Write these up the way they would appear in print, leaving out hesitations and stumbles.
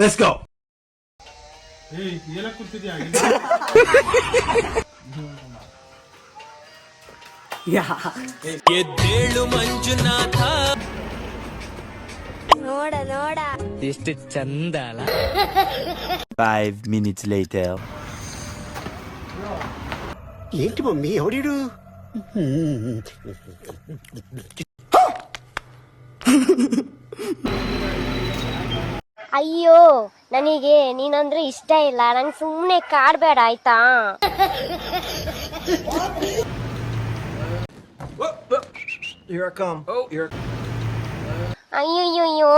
Let's go. ಎದ್ದೇಳು ಮಂಜುನಾಥ. ನೋಡ ನೋಡ ಎಷ್ಟು ಚಂದ ಅಲ್ಲ. 5 minutes later. ఏంటి మమ్మీ ఎవడీడు? ಅಯ್ಯೋ ನನಗೆ ನೀನಂದ್ರೆ ಇಷ್ಟ ಇಲ್ಲ, ನಂಗೆ ಸುಮ್ಮನೆ ಕಾಡ್ಬೇಡ ಆಯ್ತಾ. Here I come. Oh, here. ಅಯ್ಯಯ್ಯೋ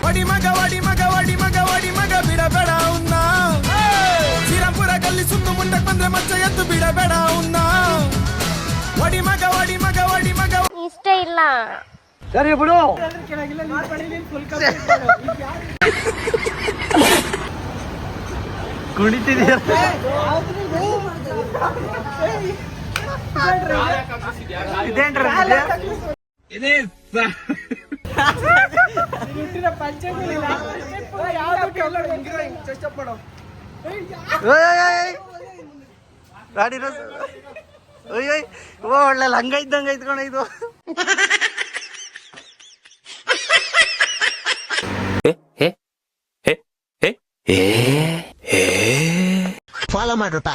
వడి మగ వడి మగ వడి మగ వడి మగ బిడబెడ ఉన్నా. శ్రీరాంపుರ ಗಲ್ಲಿ ಸುತ್ತು ಮುಂದೆ ಬಂದ್ರೆ ಮಚ್ಚ ಎದ್ದು ಬಿಡಬೇಡ ಉన్నా. ವಡಿ ಮಗ ವಡಿ ಮಗ ವಡಿ ಮಗ. ಇಷ್ಟ ಇಲ್ಲ. ಸರಿ ಬಿಡು. ಕುಣಿತಿದೀಯ? ಇದೇ ಗಾಡಿ ಒಳ್ಳೆ ಲಂಗ ಇದ್ದಂಗ ಐತ್ಕೊಣ ಇದು. ಫಾಲೋ ಮಾಡ್ರಪ್ಪ.